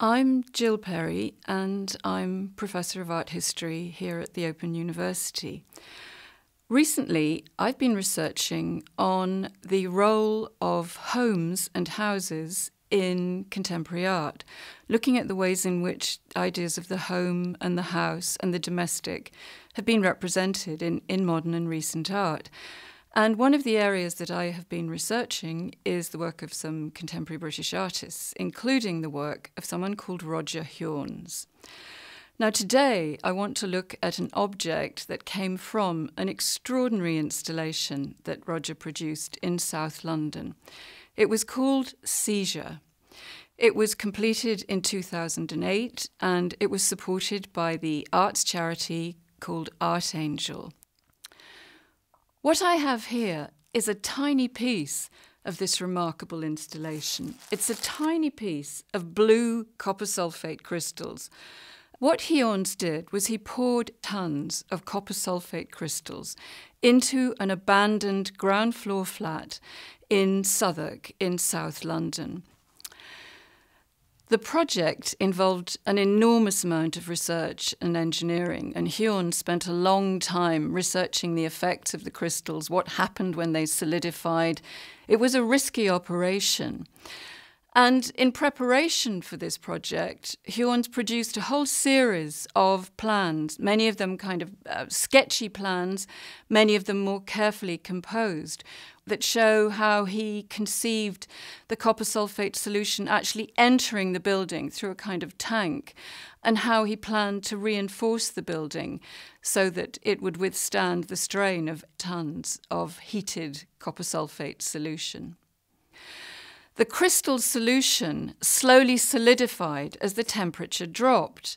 I'm Jill Perry, and I'm Professor of Art History here at the Open University. Recently, I've been researching on the role of homes and houses in contemporary art, looking at the ways in which ideas of the home and the house and the domestic have been represented in modern and recent art. And one of the areas that I have been researching is the work of some contemporary British artists, including the work of someone called Roger Hiorns. Now today I want to look at an object that came from an extraordinary installation that Roger produced in South London. It was called Seizure. It was completed in 2008 and it was supported by the arts charity called Art Angel. What I have here is a tiny piece of this remarkable installation. It's a tiny piece of blue copper sulfate crystals. What Hiorns did was he poured tons of copper sulfate crystals into an abandoned ground floor flat in Southwark in South London. The project involved an enormous amount of research and engineering, and Hiorns spent a long time researching the effects of the crystals, what happened when they solidified. It was a risky operation. And in preparation for this project, Hiorns produced a whole series of plans, many of them kind of sketchy plans, many of them more carefully composed, that show how he conceived the copper sulfate solution actually entering the building through a kind of tank, and how he planned to reinforce the building so that it would withstand the strain of tons of heated copper sulfate solution. The crystal solution slowly solidified as the temperature dropped.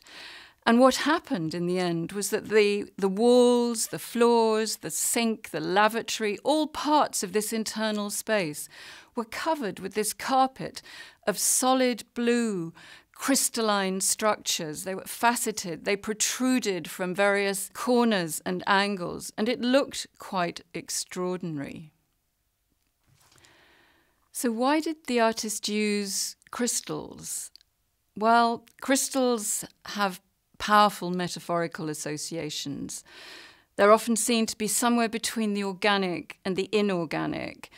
And what happened in the end was that the walls, the floors, the sink, the lavatory, all parts of this internal space were covered with this carpet of solid blue crystalline structures. They were faceted, they protruded from various corners and angles, and it looked quite extraordinary. So why did the artist use crystals? Well, crystals have powerful metaphorical associations. They're often seen to be somewhere between the organic and the inorganic.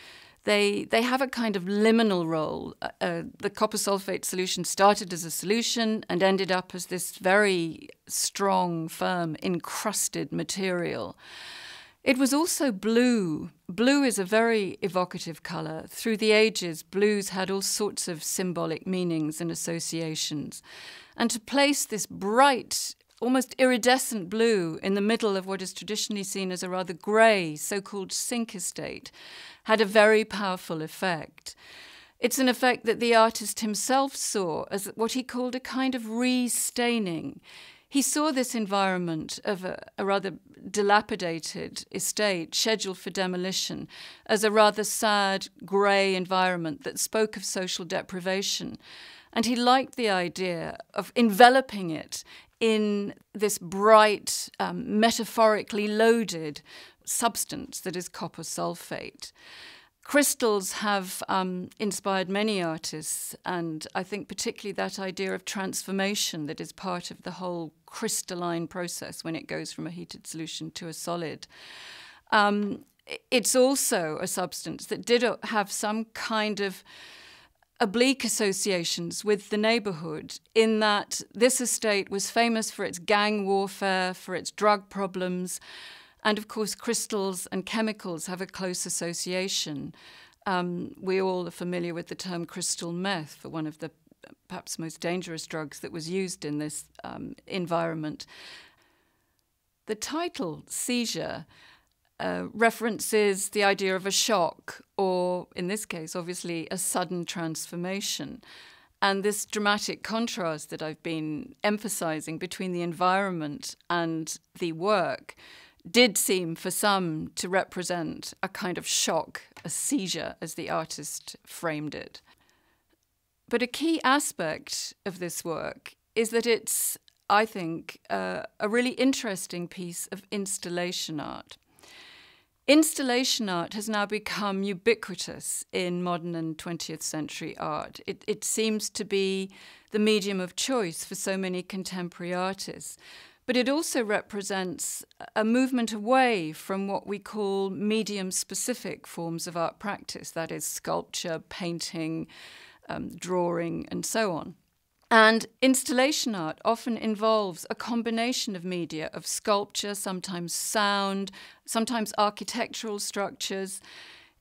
They have a kind of liminal role. The copper sulfate solution started as a solution and ended up as this very strong, firm, encrusted material. It was also blue. Blue is a very evocative colour. Through the ages, blues had all sorts of symbolic meanings and associations. And to place this bright, almost iridescent blue in the middle of what is traditionally seen as a rather grey, so-called sink estate, had a very powerful effect. It's an effect that the artist himself saw as what he called a kind of re-staining. He saw this environment of a rather dilapidated estate scheduled for demolition as a rather sad, grey environment that spoke of social deprivation. And he liked the idea of enveloping it in this bright, metaphorically loaded substance that is copper sulfate. Crystals have inspired many artists, and I think particularly that idea of transformation that is part of the whole crystalline process when it goes from a heated solution to a solid. It's also a substance that did have some kind of oblique associations with the neighbourhood, in that this estate was famous for its gang warfare, for its drug problems. And of course, crystals and chemicals have a close association. We all are familiar with the term crystal meth, for one of the perhaps most dangerous drugs that was used in this environment. The title, Seizure, references the idea of a shock, or in this case, obviously, a sudden transformation. And this dramatic contrast that I've been emphasising between the environment and the work did seem for some to represent a kind of shock, a seizure, as the artist framed it. But a key aspect of this work is that it's, I think, a really interesting piece of installation art. Installation art has now become ubiquitous in modern and 20th century art. It seems to be the medium of choice for so many contemporary artists. But it also represents a movement away from what we call medium-specific forms of art practice, that is, sculpture, painting, drawing, and so on. And installation art often involves a combination of media, of sculpture, sometimes sound, sometimes architectural structures.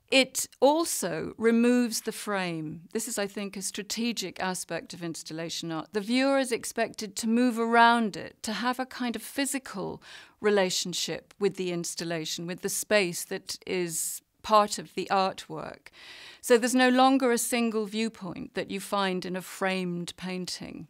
It also removes the frame. This is, I think, a strategic aspect of installation art. The viewer is expected to move around it, to have a kind of physical relationship with the installation, with the space that is part of the artwork. So there's no longer a single viewpoint that you find in a framed painting.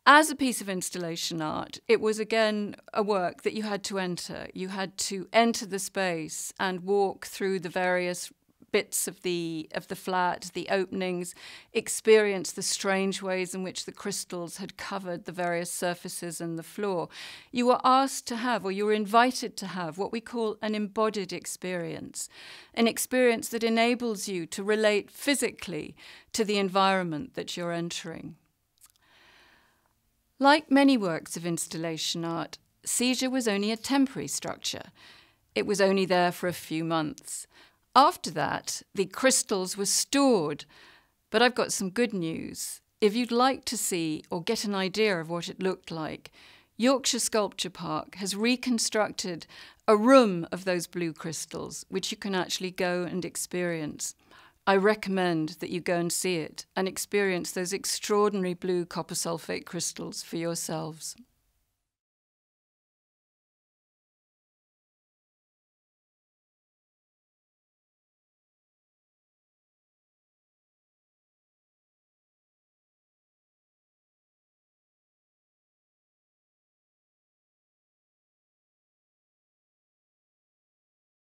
As a piece of installation art, it was again a work that you had to enter. You had to enter the space and walk through the various bits of the flat, the openings, experience the strange ways in which the crystals had covered the various surfaces and the floor. You were asked to have, or you were invited to have, what we call an embodied experience, an experience that enables you to relate physically to the environment that you're entering. Like many works of installation art, Seizure was only a temporary structure. It was only there for a few months. After that, the crystals were stored. But I've got some good news. If you'd like to see or get an idea of what it looked like, Yorkshire Sculpture Park has reconstructed a room of those blue crystals, which you can actually go and experience. I recommend that you go and see it and experience those extraordinary blue copper sulfate crystals for yourselves.